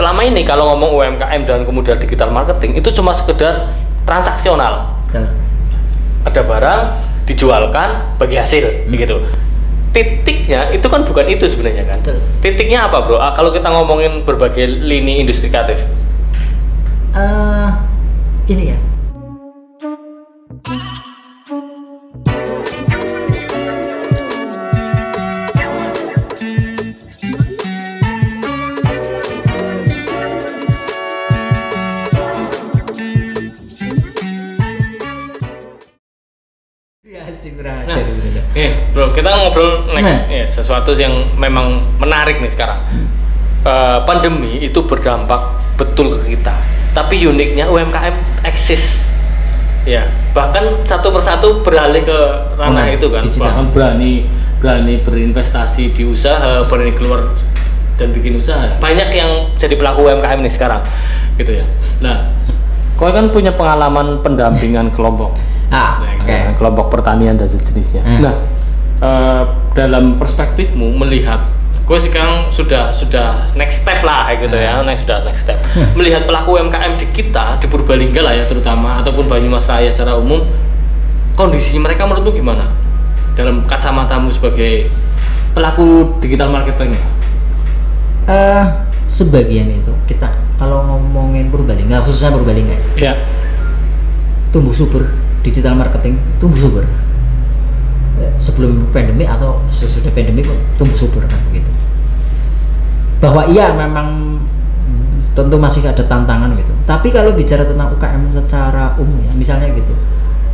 selama ini kalau ngomong UMKM dan kemudian digital marketing itu cuma sekedar transaksional. Ada barang dijualkan bagi hasil begitu. Titiknya itu kan bukan itu sebenarnya kan. Titiknya apa bro? Kalau kita ngomongin berbagai lini industri kreatif. Ini ya. Bro, kita ngobrol next ya, sesuatu yang memang menarik nih sekarang. Pandemi itu berdampak betul ke kita, tapi uniknya UMKM eksis ya, bahkan satu persatu beralih ke ranah itu kan, bahkan berani berinvestasi di usaha, berani keluar dan bikin usaha. Banyak yang jadi pelaku UMKM nih sekarang gitu ya. Nah, kau kan punya pengalaman pendampingan kelompok kelompok pertanian dan sejenisnya. Nah, dalam perspektifmu melihat, gue sekarang sudah next step lah gitu ya, next step. Melihat pelaku UMKM di kita di Purbalingga lah ya terutama, ataupun Banyumas Raya secara umum, kondisi mereka menurutmu gimana? Dalam kacamatamu sebagai pelaku digital marketing? Sebagian itu kita kalau ngomongin Purbalingga, khususnya Purbalingga ya, tumbuh subur. Digital marketing tumbuh subur sebelum pandemi atau sesudah pandemi pun tumbuh subur kan begitu. Bahwa iya memang tentu masih ada tantangan gitu. Tapi kalau bicara tentang UKM secara umum ya, misalnya gitu.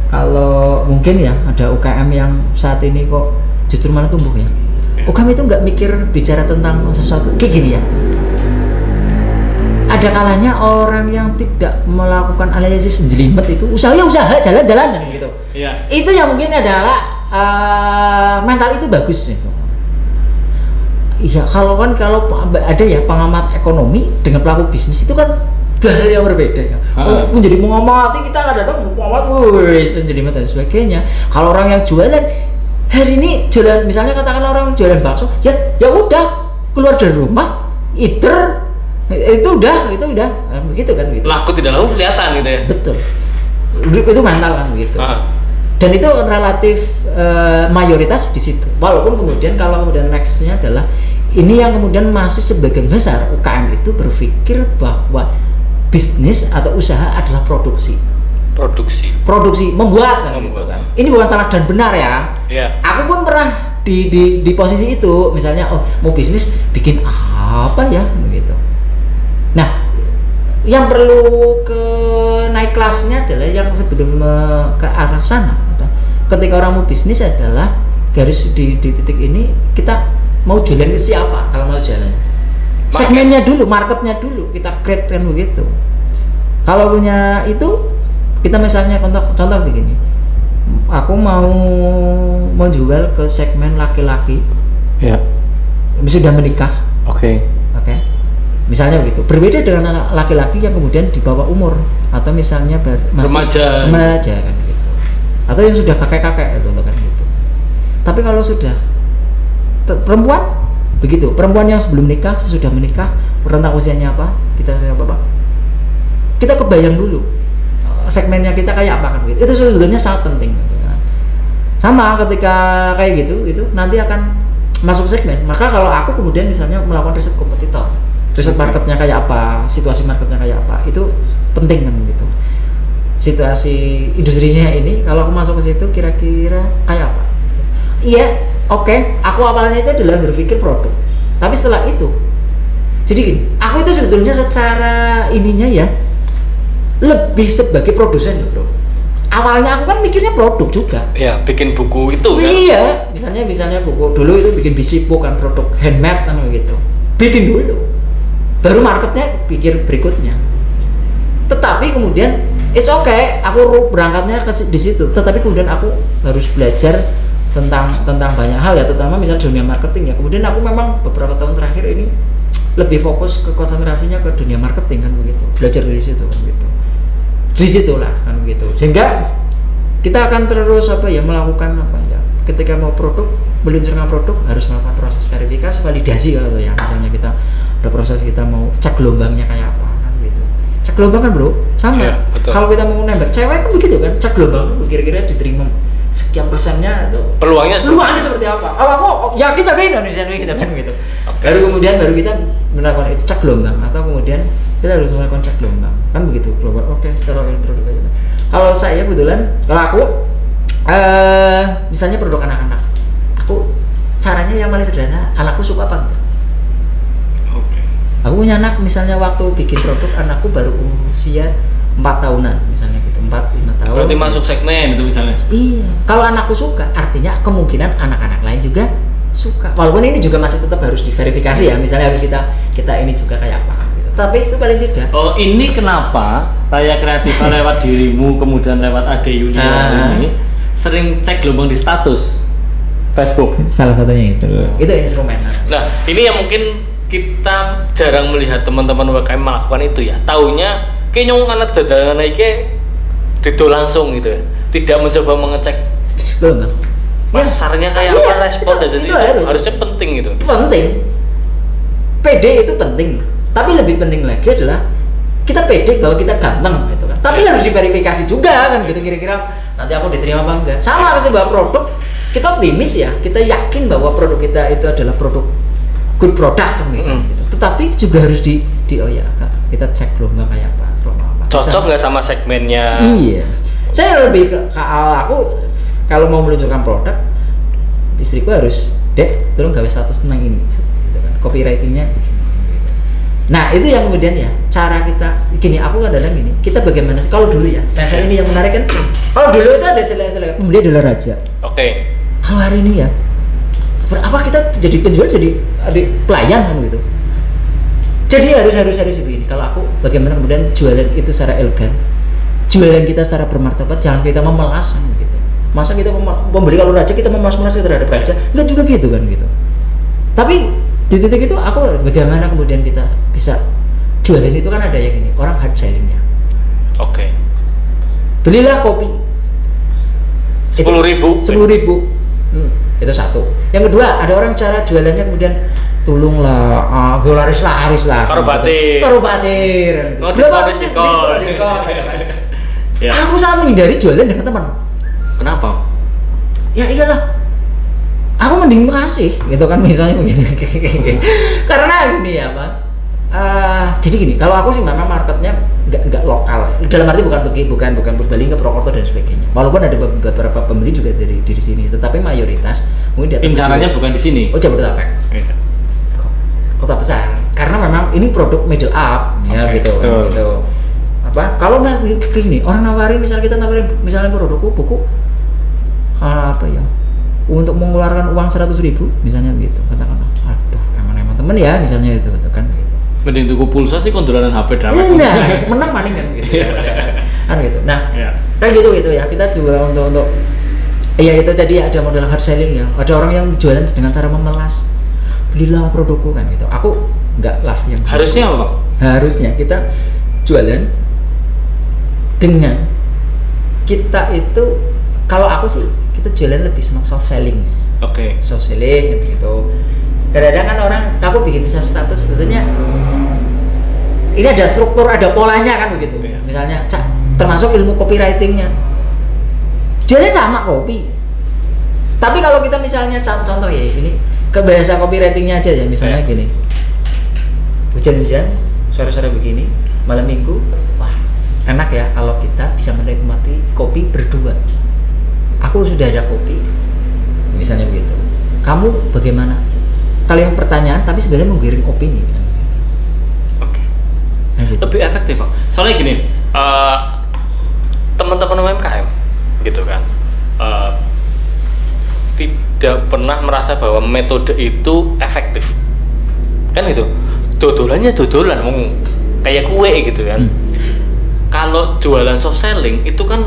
Kalau mungkin ya ada UKM yang saat ini kok justru malah tumbuh ya. UKM itu nggak mikir bicara tentang sesuatu kayak gini ya. Ada kalanya orang yang tidak melakukan analisis jelimet itu usaha jalan-jalan gitu. Yeah. Itu yang mungkin adalah mental itu bagus itu. Iya, kalau ada ya pengamat ekonomi dengan pelaku bisnis itu kan dua hal yang berbeda ya. Kalau menjadi mengamati kita kadang-kadang mengamati jelimet dan sebagainya. Kalau orang yang jualan hari ini jualan, misalnya katakan orang jualan bakso, ya udah keluar dari rumah, itu udah begitu kan gitu. Laku tidak laku kelihatan gitu ya. Betul. Itu mental kan gitu. Dan itu relatif mayoritas di situ. Walaupun kemudian nextnya adalah ini yang kemudian masih sebagian besar UKM itu berpikir bahwa bisnis atau usaha adalah produksi membuat kan gitu kan. Ini bukan salah dan benar ya. Aku pun pernah di posisi itu, misalnya mau bisnis bikin apa ya gitu. Nah, yang perlu naik kelasnya adalah yang sebelum ke arah sana. Ketika orang mau bisnis adalah garis di titik ini, kita mau jualan ke siapa? Kalau mau jualan, segmennya dulu, marketnya dulu kita create kan begitu. Kalau punya itu, kita misalnya contoh begini, aku mau jual ke segmen laki-laki, ya, sudah menikah. Oke. Misalnya begitu, berbeda dengan laki-laki yang kemudian di bawah umur atau misalnya masih remaja kan gitu, atau yang sudah kakek-kakek itu kan gitu. Tapi kalau sudah perempuan begitu, perempuan yang sebelum nikah, sesudah menikah, rentang usianya apa, kita kebayang dulu segmennya kita kayak apa kan gitu. Itu sebetulnya sangat penting gitu kan. Sama ketika kayak gitu, itu nanti akan masuk segmen. Maka kalau aku kemudian misalnya melakukan riset kompetitor, riset marketnya kayak apa, situasi marketnya kayak apa, itu penting kan gitu. Situasi industrinya ini, kalau aku masuk ke situ kira-kira kayak apa? Iya, oke. Aku awalnya itu adalah berpikir produk, tapi setelah itu, jadi gini, aku itu sebetulnya secara ininya ya lebih sebagai produsen bro. Awalnya aku kan mikirnya produk juga. Ya, bikin buku itu kan. Iya, misalnya buku dulu itu bikin bisipo kan, produk handmade kan gitu. Bikin dulu. Baru marketnya pikir berikutnya. Tetapi kemudian it's okay, aku berangkatnya di situ. Tetapi kemudian aku harus belajar tentang banyak hal ya, terutama misalnya dunia marketing ya. Kemudian aku memang beberapa tahun terakhir ini lebih fokus ke konsentrasinya ke dunia marketing kan begitu. Belajar dari situ kan begitu. Di situlah kan begitu. Sehingga kita akan terus melakukan ketika mau produk, meluncurkan produk harus melakukan proses verifikasi, validasi kalau ya. Misalnya kita ada proses kita mau cek gelombangnya kayak apa kan gitu. Cek gelombang kan bro, sama. Iya, betul. Kalau kita mau nembak cewek kan begitu kan, cek gelombang kira-kira diterima sekian persennya atau Peluangnya seperti apa. Kalau aku yakin ke Indonesia gitu kan gitu. Baru kemudian kita melakukan itu cek gelombang atau kemudian kita harus melakukan cek gelombang kan begitu global. Oke, kalau ini produk aja. Kalau saya kebetulan kalau aku misalnya produk anak-anak, aku caranya yang paling sederhana, anakku suka apa enggak. Oke. Aku punya anak misalnya waktu bikin produk anakku baru usia 4 tahunan misalnya gitu, 4-5 tahun. Berarti masuk segmen itu misalnya. Iya. Kalau anakku suka, artinya kemungkinan anak-anak lain juga suka. Walaupun ini juga masih tetap harus diverifikasi ya. Misalnya harus kita ini juga kayak apa gitu. Tapi itu paling tidak. Oh, ini kenapa Raya Kreativa lewat dirimu kemudian lewat Ade Junior ini sering cek gelombang di status Facebook. Salah satunya itu. Itu instrumen. Nah, ini yang mungkin kita jarang melihat teman-teman UMKM melakukan itu ya. Taunya kayak nyong anak dadalan iki didol langsung gitu ya. Tidak mencoba mengecek Gelombang. pasarnya kayak Iya, apa, respon dan jadi itu harusnya penting gitu. Itu penting. PD itu penting. Tapi lebih penting lagi adalah kita pede bahwa kita ganteng gitu kan. Tapi harus diverifikasi juga kan gitu, kira-kira nanti aku diterima apa enggak. Sama sih bahwa produk kita optimis ya, kita yakin bahwa produk kita itu adalah produk good product kan misalnya gitu. Tetapi juga harus oh ya Kak, kita cek gelombang kayak apa, gelombang apa. Cocok nggak sama segmennya? Iya. Saya lebih ke aku kalau mau meluncurkan produk, istriku harus, Dek, tolong gawe status tentang ini gitu kan. Copywritingnya begini. Nah itu yang kemudian ya cara kita gini, aku kadang-kadang gini, kita bagaimana sih kalau dulu ya, nah ini yang menarik kan, kalau dulu itu ada istilah pembeli adalah raja. Oke. Kalau hari ini ya, apa kita jadi penjual jadi pelayan kan gitu. Jadi harus begini. Kalau aku bagaimana kemudian jualan itu secara elegan, jualan kita secara bermartabat, jangan kita memelas kan gitu. Masa kita pembeli kalau raja kita memelas-melas terhadap raja, enggak juga gitu kan gitu. Tapi di titik itu aku bagaimana kemudian kita bisa jualan itu kan ada yang ini orang hard sellingnya. Oke. Belilah kopi 10.000. 10.000. Itu satu. Yang kedua ada orang cara jualannya kemudian tolonglah gue laris lah karo batir gitu. Diskon. Ya. Aku sangat menghindari jualan dengan teman. Kenapa? Ya iyalah, aku mending makasih gitu kan misalnya begitu. Karena gini ya Pak, jadi gini, kalau aku sih memang marketnya nggak lokal, dalam arti bukan Purbalingga, Purwokerto dan sebagainya. Walaupun ada beberapa pembeli juga dari sini, tetapi mayoritas mungkin di atas. Incarannya bukan di sini. Oh, Jabodetabek. Iya. Kota besar. Karena memang ini produk middle up ya gitu. Apa? Kalau nggak gini, orang nawarin misalnya kita nawarin misalnya produkku buku apa ya? Untuk mengeluarkan uang 100.000 misalnya gitu, katakanlah, aduh emang temen ya misalnya itu kan gitu. Mending tuku pulsa sih kondolan HP drawet. Nah, menang maning kan gitu. Kan gitu. Nah, Iya. kayak gitu ya. Kita juga untuk ya itu tadi ada model hard selling ya. Ada orang yang jualan dengan cara memelas. Belilah produkku kan gitu. Aku enggak lah yang Harusnya apa, Pak? Harusnya kita jualan dengan kita itu, kalau aku sih kita jualan lebih senang soft selling. Oke. Soft selling gitu. Kadang-kadang kan orang, aku bikin bisa status sebetulnya ini ada struktur, ada polanya kan begitu. Iya. Misalnya termasuk ilmu copywritingnya, jualan sama kopi. Tapi kalau kita misalnya contoh ya ini ke bahasa copywritingnya aja ya, misalnya gini, hujan-hujan sore-sore begini malam minggu, wah enak ya kalau kita bisa menikmati kopi berdua. Aku sudah ada kopi misalnya begitu, kamu bagaimana? Kalau yang pertanyaan tapi sebenarnya menggiring opini kan? Oke. Nah, gitu. Lebih efektif, Pak. Soalnya gini, teman-teman UMKM gitu kan, tidak pernah merasa bahwa metode itu efektif kan gitu. Dodolannya dodolan kayak kue gitu kan. Kalau jualan soft selling itu kan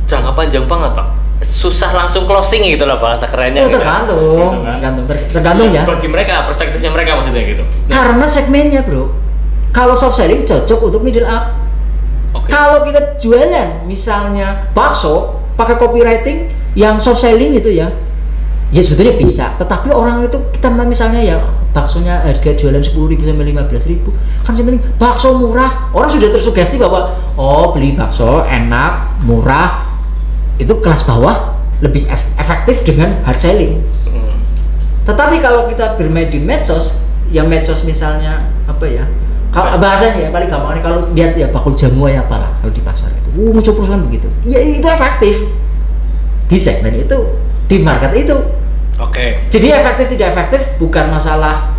jangka panjang banget, Pak. Susah langsung closing gitu lah bahasa kerennya. Oh, tergantung ya. Bagi mereka, perspektifnya mereka maksudnya gitu. Karena segmennya, Bro. Kalau soft selling cocok untuk middle up. Oke. Kalau kita jualan misalnya bakso pakai copywriting yang soft selling itu ya, Ya sebetulnya bisa, tetapi orang itu kita misalnya ya baksonya harga jualan 10.000 sampai 15.000, kan yang penting bakso murah, orang sudah tersugesti bahwa oh beli bakso enak, murah, itu kelas bawah lebih efektif dengan hard selling. Tetapi kalau kita bermain di medsos, yang medsos misalnya apa ya, kalau bahasanya ya paling gampang kalau lihat ya bakul jamu ya apalah kalau di pasar itu, muncul perusahaan begitu, ya itu efektif di segmen itu, di market itu. Oke. Jadi efektif tidak efektif bukan masalah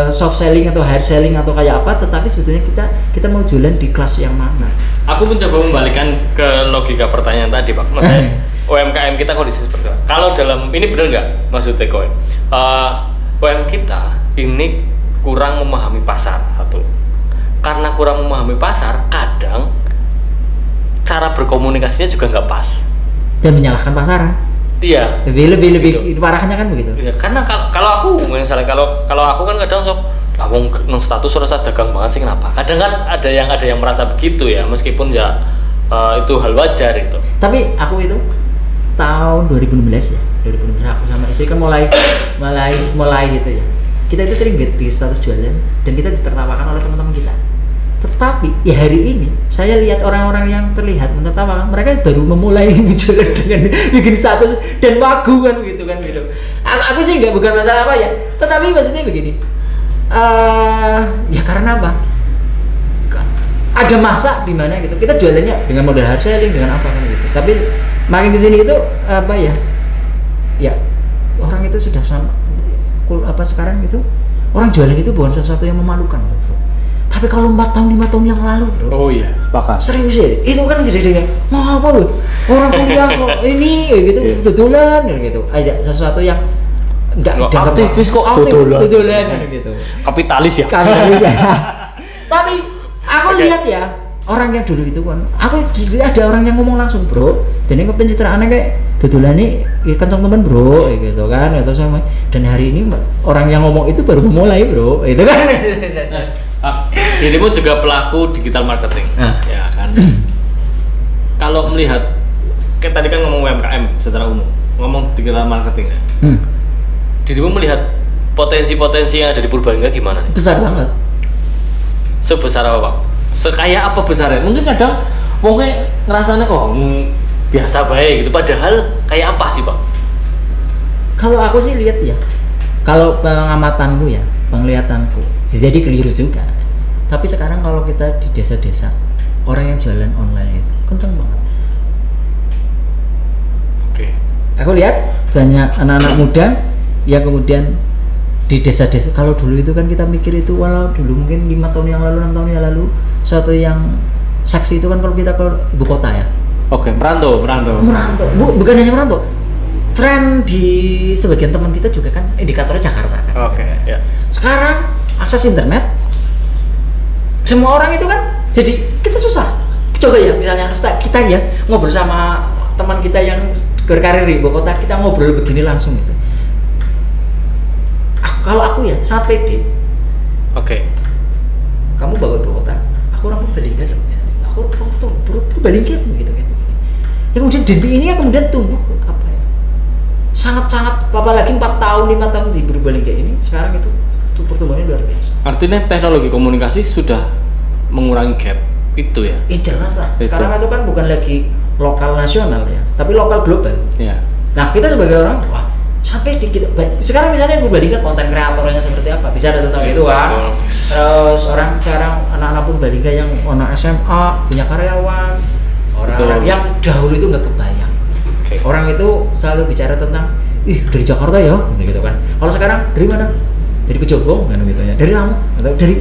soft selling atau hard selling atau kayak apa, tetapi sebetulnya kita mau jualan di kelas yang mana. Aku mencoba membalikan ke logika pertanyaan tadi, Pak. Maksudnya UMKM kita kondisi seperti apa? Kalau dalam ini benar nggak maksudnya kowe? UMKM kita ini kurang memahami pasar satu. Karena kurang memahami pasar, kadang cara berkomunikasinya juga nggak pas. Dan menyalahkan pasaran. Iya. Lebih gitu. parahnya kan begitu. Ya, karena kalau aku misalnya kalau aku kan kadang sok wong nang status rasa dagang banget sih kenapa? Kadang kan ada yang merasa begitu ya, meskipun ya itu hal wajar itu. Tapi aku itu tahun 2016 ya, 2016 aku sama istri kan mulai gitu ya. Kita itu sering di status jualan dan kita ditertawakan oleh teman-teman kita. Tetapi ya hari ini saya lihat orang-orang yang terlihat menertawakan, mereka baru memulai jualan dengan bikin status dan wagu kan gitu. Aku sih bukan masalah apa ya, tetapi maksudnya begini, ya karena apa? Ada masa di mana gitu kita jualannya dengan modal hard selling dengan apa kan gitu. Tapi makin kesini itu apa ya? Ya orang itu sudah sama sekarang itu orang jualan itu bukan sesuatu yang memalukan, bro. Tapi kalau 4 tahun 5 tahun yang lalu, bro. Oh iya, sepakat. Serius ya, itu kan gede-gede. Mau apa bro? Orang kuliah kok ini gitu, tutulan gitu. Ada sesuatu yang enggak aktivis kok tutulan gitu. Kapitalis ya. Tapi aku lihat ya, orang yang dulu itu kan, aku ada orang yang ngomong langsung, bro. Dan ini pencitraannya kayak tutulan nih kencang teman, bro, gitu kan. Atau sama. Dan hari ini orang yang ngomong itu baru memulai, bro. Itu kan. Dirimu juga pelaku digital marketing, ya kan? Kalau melihat, kayak tadi kan ngomong UMKM secara umum, ngomong digital marketing ya. Dirimu melihat potensi-potensi yang ada di Purbalingga gimana nih? Besar banget. Sebesar apa, Pak? Sekaya apa besarnya? Mungkin kadang mungkin ngerasanya biasa baik gitu, padahal kayak apa sih, Pak? Kalau aku sih lihat ya, kalau pengamatanku ya, penglihatanku, jadi keliru juga. Tapi sekarang kalau kita di desa-desa, orang yang jualan online itu kenceng banget. Oke. Aku lihat banyak anak-anak muda yang kemudian di desa-desa. Kalau dulu itu kan kita mikir itu, walau dulu mungkin 5 tahun yang lalu, 6 tahun yang lalu, suatu yang saksi itu kan kalau kita ke ibu kota ya. Oke, merantau. Bukan hanya merantau. Tren di sebagian teman kita juga kan indikatornya Jakarta kan. Oke, ya. Sekarang akses internet semua orang itu kan jadi kita susah. Coba ya misalnya kita ya ngobrol sama teman kita yang berkarir di ibu kota, kita ngobrol begini langsung itu. Kalau aku ya sangat pede. Oke. Kamu bawa ibu kota, aku orang Purbalingga dong misalnya. Aku tuh Purbalingga gitu kan. Ya kemudian dan ini ya kemudian tumbuh apa ya? Sangat-sangat apalagi 4 tahun 5 tahun di Purbalingga ini sekarang itu pertumbuhannya luar biasa. Artinya teknologi komunikasi sudah mengurangi gap itu ya? Jelas lah. Sekarang itu kan bukan lagi lokal nasional ya, tapi lokal global. Ya. Nah kita sebagai orang, wah sampai dikit. Sekarang misalnya Purbalingga konten kreatornya seperti apa, bisa ada tentang itu kan. Terus orang sekarang anak-anak Purbalingga yang anak SMA punya karyawan, orang yang dahulu itu nggak kebayang. Orang itu selalu bicara tentang, dari Jakarta ya, gitu kan. Kalau sekarang dari mana? Dari Kejobong kan gitu ya, dari Lampung atau dari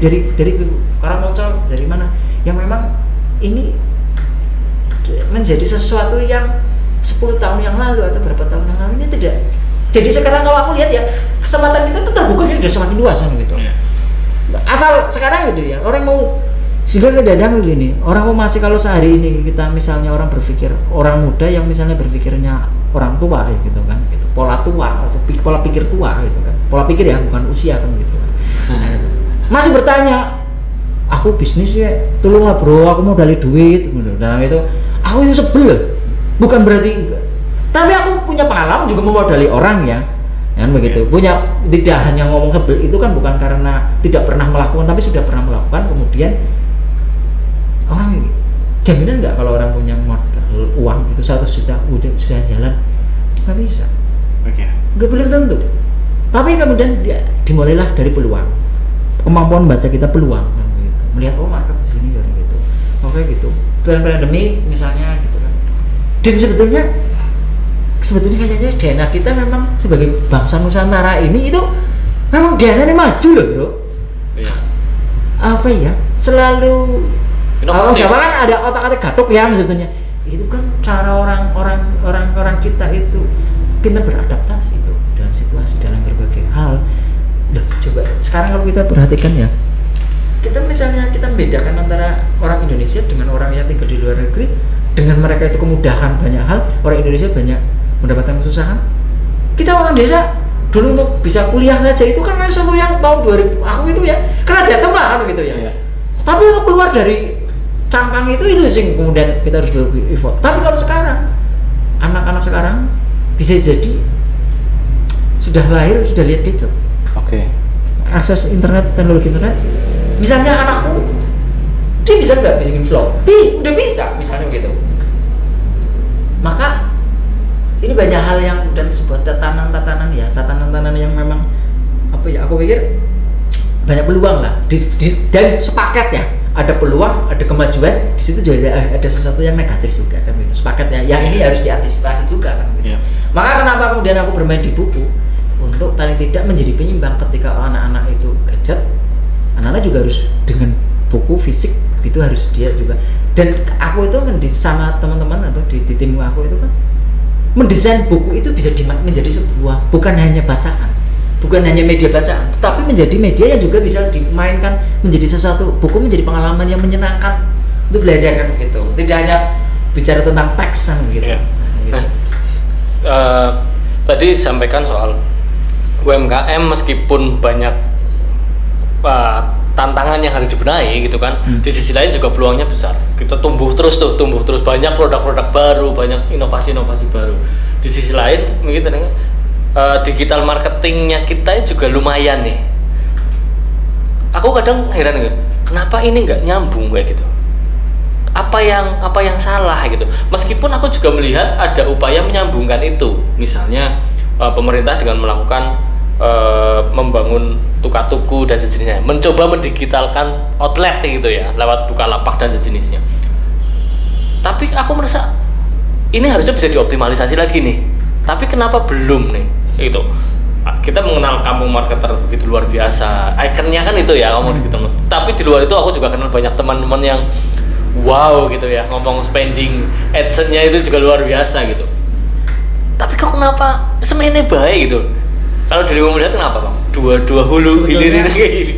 Karangmoncol, dari mana yang memang ini menjadi sesuatu yang 10 tahun yang lalu atau berapa tahun yang lalu ini tidak. Jadi sekarang kalau aku lihat ya kesempatan kita tuh terbukanya sudah semakin luas kan gitu. Asal sekarang gitu ya orang mau sehingga kadang begini, orang mau masih kalau sehari ini kita misalnya orang berpikir, orang muda yang misalnya berpikirnya orang tua ya gitu kan, gitu. Pola tua atau pola pikir tua gitu kan, pola pikir ya bukan usia kan gitu kan. Masih bertanya, aku bisnis ya, tolong lah bro, aku mau dari duit, nah itu, aku itu sebel, bukan berarti Tapi aku punya pengalaman juga memodali orang ya, kan begitu. Punya tidak hanya ngomong hebel itu kan bukan karena tidak pernah melakukan, tapi sudah pernah melakukan. Kemudian orang ini jaminan nggak kalau orang punya modal uang itu 100 juta udah sudah jalan? Nggak bisa. Oke. Nggak belum tentu. Tapi kemudian dimulailah dari peluang, kemampuan baca kita peluang, kan, gitu. Melihat market di sini kan gitu. Oke gitu. Pandemi misalnya gitu kan. Dan sebetulnya kayaknya DNA kita memang sebagai bangsa Nusantara ini itu memang DNA ini maju loh bro. Iya. Apa ya? Selalu orang Inovatif. Jawa kan ada otak-atik gatuk ya sebetulnya. Itu kan cara orang kita itu pintar beradaptasi itu dalam situasi dalam berbagai hal. Loh, coba sekarang kalau kita perhatikan ya, kita misalnya kita membedakan antara orang Indonesia dengan orang yang tinggal di luar negeri, dengan mereka itu kemudahan banyak hal, orang Indonesia banyak mendapatkan kesusahan. Kita orang desa dulu untuk bisa kuliah saja itu kan sesuatu yang tahun 2000 aku itu ya kena datang lah kan gitu ya. Iya. Tapi untuk keluar dari cangkang itu sih kemudian kita harus effort. Tapi kalau sekarang anak-anak sekarang bisa jadi sudah lahir sudah lihat gadget, Oke. akses internet, teknologi internet. Misalnya anakku dia bisa nggak bikin vlog? Udah bisa misalnya gitu. Maka ini banyak hal yang dan sebuah tatanan yang memang apa ya, aku pikir banyak peluang lah dan sepaket ya, ada peluang, ada kemajuan di situ juga ada sesuatu yang negatif juga kan itu sepaket ya, yang ini harus diantisipasi juga kan gitu. Iya. Maka kenapa kemudian aku bermain di buku untuk paling tidak menjadi penyimbang ketika anak-anak itu gadget, anak-anak juga harus dengan buku fisik itu harus dia juga. Dan aku itu sama teman-teman atau di tim aku itu kan mendesain buku itu bisa menjadi sebuah bukan hanya bacaan, bukan hanya media bacaan, tetapi menjadi media yang juga bisa dimainkan menjadi sesuatu. Buku menjadi pengalaman yang menyenangkan untuk belajar kan begitu. Tidak hanya bicara tentang teks kan begitu. Iya. Nah, tadi sampaikan soal UMKM meskipun banyak tantangan yang harus dibenahi gitu kan, di sisi lain juga peluangnya besar. Kita tumbuh terus banyak produk-produk baru, banyak inovasi-inovasi baru. Di sisi lain begitu digital marketingnya kita juga lumayan nih. Aku kadang heran gitu, kenapa ini nggak nyambung kayak gitu? Apa yang salah gitu? Meskipun aku juga melihat ada upaya menyambungkan itu, misalnya pemerintah dengan melakukan membangun tuku dan sejenisnya, mencoba mendigitalkan outlet gitu ya lewat Bukalapak dan sejenisnya. Tapi aku merasa ini harusnya bisa dioptimalisasi lagi nih. Tapi kenapa belum nih? Itu kita mengenal kampung marketer begitu luar biasa. Ikonnya kan itu ya ngomong gitu. Tapi di luar itu aku juga kenal banyak teman-teman yang wow gitu ya, ngomong spending AdSense-nya itu juga luar biasa gitu. Tapi kok kenapa semuanya baik gitu? Kalau dirimu melihat kenapa bang? Dua hulu hilir ini kayak gini.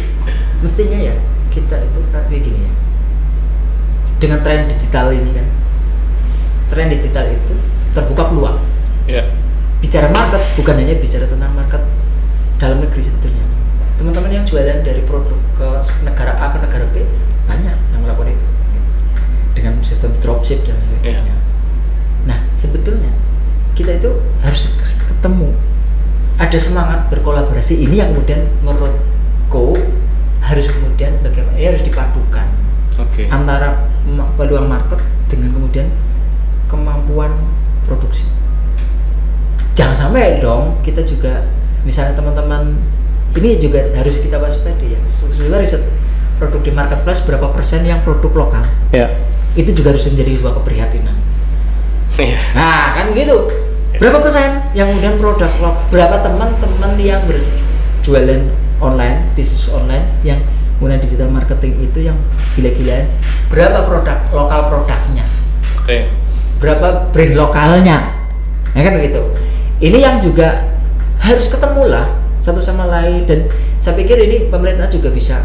Mestinya ya kita itu kayak gini ya. Dengan tren digital ini kan, tren digital itu terbuka peluang. Ya. Bicara market bukan hanya bicara tentang market dalam negeri sebetulnya. Teman-teman yang jualan dari produk ke negara A ke negara B banyak yang melakukan itu dengan sistem dropship dan sebagainya. Ya. Nah sebetulnya kita itu harus ketemu. Ada semangat berkolaborasi ini yang kemudian menurutku harus kemudian bagaimana ini harus dipadukan. Oke. Antara peluang market dengan kemudian kemampuan produksi. Jangan sampai dong kita juga misalnya teman-teman ini juga harus kita waspada ya. Sebenarnya riset produk di marketplace berapa persen yang produk lokal. Ya. Itu juga harus menjadi sebuah keprihatinan. Iya. Nah kan gitu. Berapa persen yang kemudian produk lokal, berapa teman-teman yang berjualan online, bisnis online yang kemudian digital marketing itu yang gila-gilaan, berapa produk lokal produknya, Oke. berapa brand lokalnya, ya kan begitu. Ini yang juga harus ketemu lah satu sama lain, dan saya pikir ini pemerintah juga bisa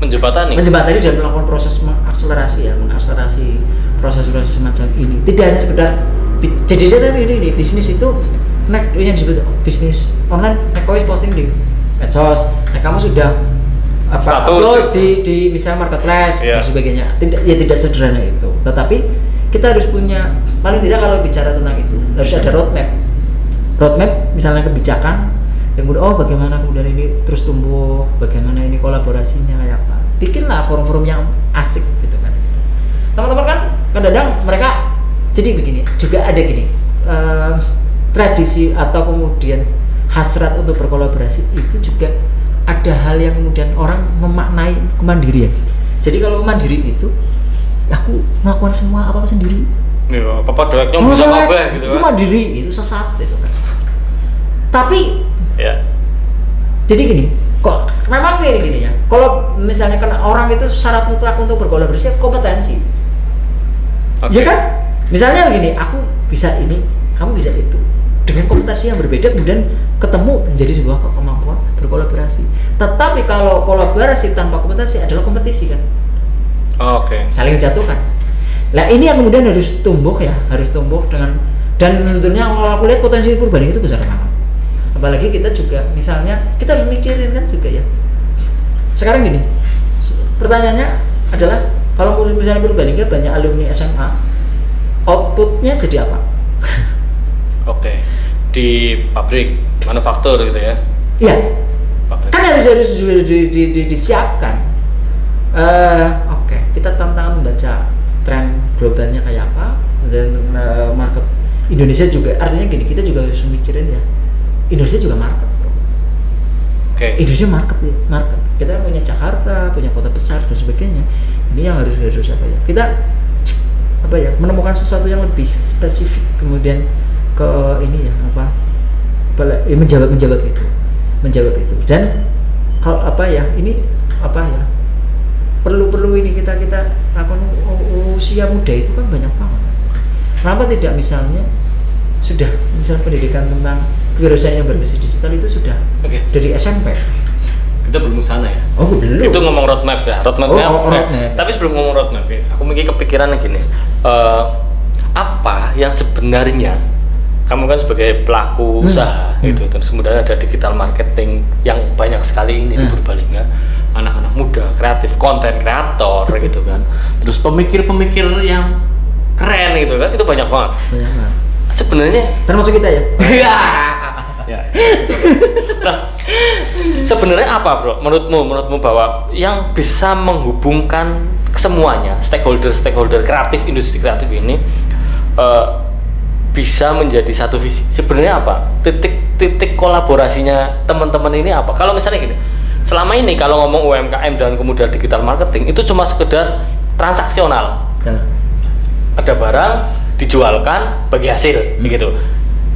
Menjembatani dan melakukan proses mengakselerasi proses-proses semacam ini. Tidak hanya sekedar jadi ini bisnis itu yang disebut bisnis online, posting di medsos. Nah, kamu sudah upload di misalnya marketplace dan sebagainya. Tidak sederhana itu. Tetapi kita harus punya, paling tidak kalau bicara tentang itu harus ada roadmap misalnya kebijakan yang kemudian bagaimana kemudian ini terus tumbuh, bagaimana ini kolaborasinya kayak apa, bikinlah forum-forum yang asik gitu kan. Teman-teman kan kadang-kadang mereka jadi begini, juga ada gini tradisi atau kemudian hasrat untuk berkolaborasi itu juga ada hal yang kemudian orang memaknai kemandirian. Jadi kalau mandiri itu aku melakukan semua apa sendiri. Iya, apa doang yang bisa kabeh gitu kan. Itu mandiri, itu sesat gitu kan. Tapi ya. Jadi gini, kok memang gini ya. Kalau misalnya kan orang itu syarat mutlak untuk berkolaborasi kompetensi. Okay. Ya kan? Misalnya begini, aku bisa ini, kamu bisa itu. Dengan kompetensi yang berbeda kemudian ketemu menjadi sebuah kemampuan berkolaborasi. Tetapi kalau kolaborasi tanpa kompetensi adalah kompetisi kan. Oke. Saling menjatuhkan. Nah ini yang kemudian harus tumbuh ya, harus tumbuh dengan, dan sebetulnya kalau aku lihat potensi Purbalingga itu besar banget. Apalagi kita juga misalnya kita harus mikirin kan juga ya. Sekarang gini, pertanyaannya adalah kalau misalnya Purbalingga banyak alumni SMA, outputnya jadi apa? Oke. Di pabrik manufaktur gitu ya? Iya. Pabrik. Kan harus disiapkan. Oke, kita tantangan membaca tren globalnya kayak apa, dan market Indonesia juga, artinya gini, kita juga harus mikirin ya, Indonesia juga market, bro. Oke. Indonesia market. Kita punya Jakarta, punya kota besar dan sebagainya. Ini yang harus apa ya? Kita apa ya? Menemukan sesuatu yang lebih spesifik, kemudian ke ini ya menjawab itu. Dan kalau apa ya? Ini apa ya? Perlu ini kita lakukan. Usia muda itu kan banyak banget. Kenapa tidak misalnya sudah pendidikan tentang kewirausahaan yang berbasis digital itu sudah dari SMP. Kita belum sana ya. Oh belum. Itu ngomong roadmap dah. Roadmapnya. Roadmap. Tapi sebelum ngomong roadmap ya, aku mikir kepikiran gini. Apa yang sebenarnya kamu kan sebagai pelaku usaha gitu, terus kemudian ada digital marketing yang banyak sekali ini di Purbalingga, anak-anak muda kreatif, konten kreator gitu kan, terus pemikir-pemikir yang keren gitu kan, itu banyak banget. Sebenarnya termasuk kita ya. Ya. Nah, sebenarnya apa bro? Menurutmu bahwa yang bisa menghubungkan semuanya stakeholder kreatif, industri kreatif ini bisa menjadi satu visi. Sebenarnya apa? Titik kolaborasinya teman-teman ini apa? Kalau misalnya gini, selama ini kalau ngomong UMKM dan kemudian digital marketing itu cuma sekedar transaksional. Ada barang dijualkan bagi hasil begitu.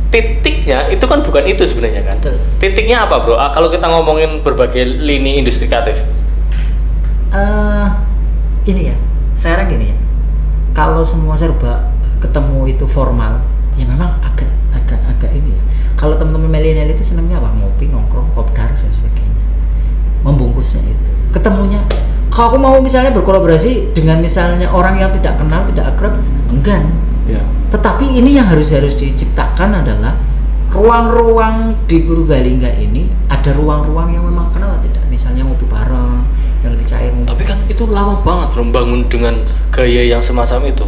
Titiknya itu kan bukan itu sebenarnya kan. Titiknya apa bro? Kalau kita ngomongin berbagai lini industri kreatif. Ini ya, sekarang gini ya. Kalau semua serba ketemu itu formal, ya memang agak ini ya. Kalau teman-teman milenial itu senangnya apa? Ngopi, nongkrong, kopdar dan sebagainya. Membungkusnya itu. Ketemunya. Kalau aku mau misalnya berkolaborasi dengan misalnya orang yang tidak kenal, tidak akrab, enggan. Ya. Tetapi ini yang harus diciptakan adalah ruang-ruang di Purbalingga ini, ada ruang-ruang yang memang kenal tidak, misalnya ngopi bareng yang lebih cair. Tapi kan itu lama banget bro, bangun dengan gaya yang semacam itu.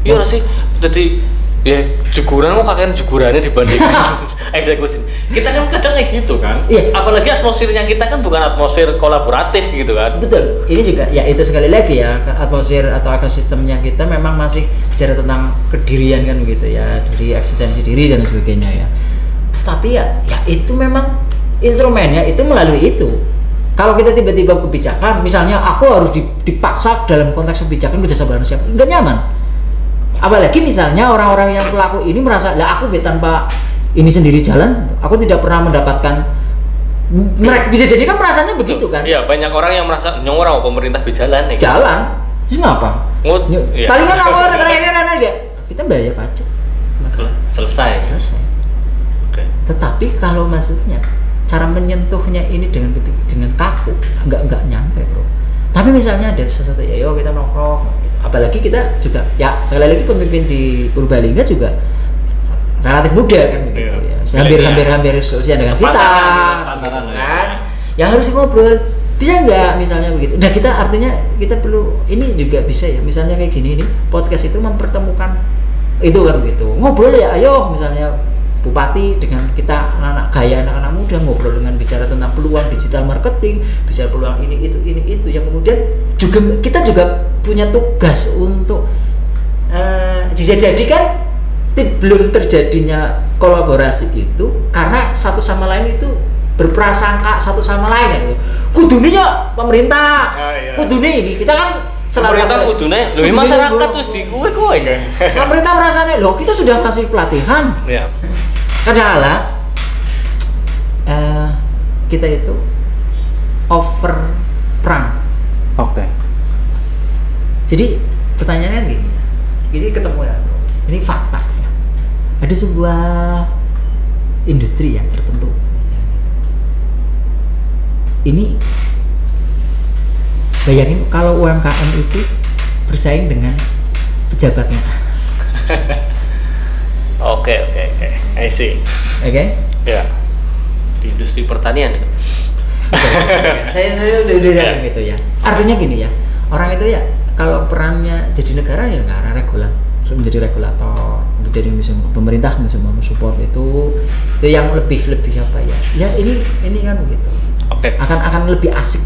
Iya sih, jadi ya juguran kok kakek jugurannya dibandingkan eksekusi. Kita kan kadang kayak gitu kan. Iya. Apalagi atmosfernya kita kan bukan atmosfer kolaboratif gitu kan. Betul. Ini juga ya itu sekali lagi ya, atmosfer atau ekosistemnya kita memang masih bicara tentang kedirian kan gitu ya, dari eksistensi diri dan sebagainya ya. Tetapi ya itu memang instrumennya itu melalui itu. Kalau kita tiba-tiba kebijakan, misalnya aku harus dipaksa dalam konteks kebijakan kerjasama dengan siapa, nggak nyaman. Apalagi misalnya orang-orang yang pelaku ini merasa, lah aku tanpa ini sendiri jalan, aku tidak pernah mendapatkan. Mereka bisa jadi kan merasanya begitu kan? Iya, banyak orang yang merasa nyong pemerintah berjalan nih. Jalan, terus ngapa? Iya. Palingan orang terakhir aja, kita bayar pajak. Selesai. Oke. Tetapi kalau maksudnya cara menyentuhnya ini dengan kaku, nggak nyampe bro. Tapi misalnya ada sesuatu ya, yo kita nongkrong. Apalagi kita juga ya sekali lagi pemimpin di Purbalingga juga relatif muda kan begitu ya. Hampir seusia dengan kita. Kan? Yang harus ngobrol bisa nggak misalnya begitu. Nah kita artinya kita perlu ini juga bisa ya, misalnya kayak gini nih, podcast itu mempertemukan itu kan gitu, ngobrol ya, ayo misalnya bupati dengan kita anak-anak gaya anak-anak muda ngobrol dengan bicara tentang peluang digital marketing, bicara peluang ini itu yang kemudian juga kita juga punya tugas untuk bisa jadi kan belum terjadinya kolaborasi itu karena satu sama lain itu berprasangka satu sama lain kan. Kudunya pemerintah, kudunya ini kita kan pemerintah kudunya, loh masyarakat terus di kowe kan. Pemerintah merasanya loh kita sudah kasih pelatihan. Ya. Kadang-kala kita itu over perang. Oke. Jadi pertanyaannya gini, ini ketemu ya, ini fakta ya. Ada sebuah industri ya tertentu. Ini bayangin kalau UMKM itu bersaing dengan pejabatnya. Oke, I see. Oke? Ya. Di industri pertanian itu. saya udah gitu ya. Artinya gini ya, orang itu ya kalau perannya jadi negara ya nggak ada menjadi regulator, kemudian yang bisa pemerintah bisa mensupport itu yang lebih apa ya? Ya ini kan gitu. Oke. Akan lebih asik.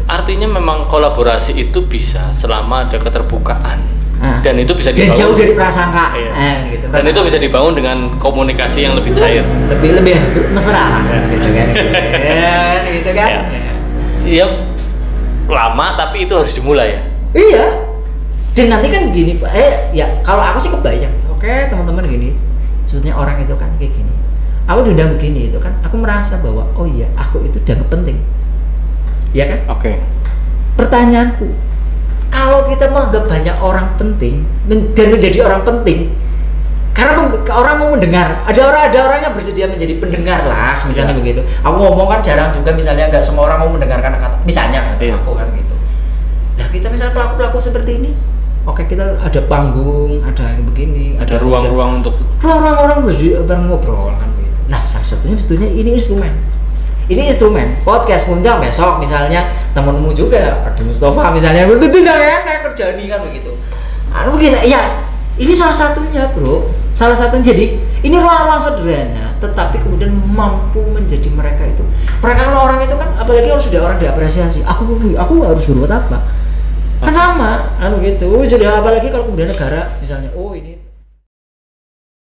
Artinya memang kolaborasi itu bisa selama ada keterbukaan. Dan itu bisa dibangun jauh dari prasangka. Gitu. Dan itu bisa dibangun dengan komunikasi yang lebih cair. Lebih mesra lah. Gitu kan. Gitu kan. Iya. Lama tapi itu harus dimulai ya. Iya. Dan nanti kan begini, ya kalau aku sih kebayang. Oke, teman-teman gini. Sebetulnya orang itu kan kayak gini. Aku diundang begini itu kan, aku merasa bahwa oh iya, aku itu dianggap penting. Ya kan? Oke. Pertanyaanku, kalau kita menganggap banyak orang penting dan menjadi orang penting, karena orang mau mendengar, ada orang yang bersedia menjadi pendengar lah, misalnya begitu. Aku ngomong kan jarang juga, misalnya nggak semua orang mau mendengarkan kata, misalnya aku kan gitu. Nah kita misalnya pelaku seperti ini, oke kita ada panggung, ada begini, ada ruang-ruang untuk orang ngobrol kan gitu. Nah salah satunya sebetulnya ini instrumen podcast ngundang besok misalnya temenmu juga ada Mustafa misalnya begitu enak kerjaan ini kan begitu begini ya ini salah satunya bro jadi ini ruang-ruang sederhana tetapi kemudian mampu menjadi mereka kalau orang itu kan apalagi kalau sudah orang diapresiasi aku harus berbuat apa kan sama gitu sudah apalagi kalau kemudian negara misalnya oh ini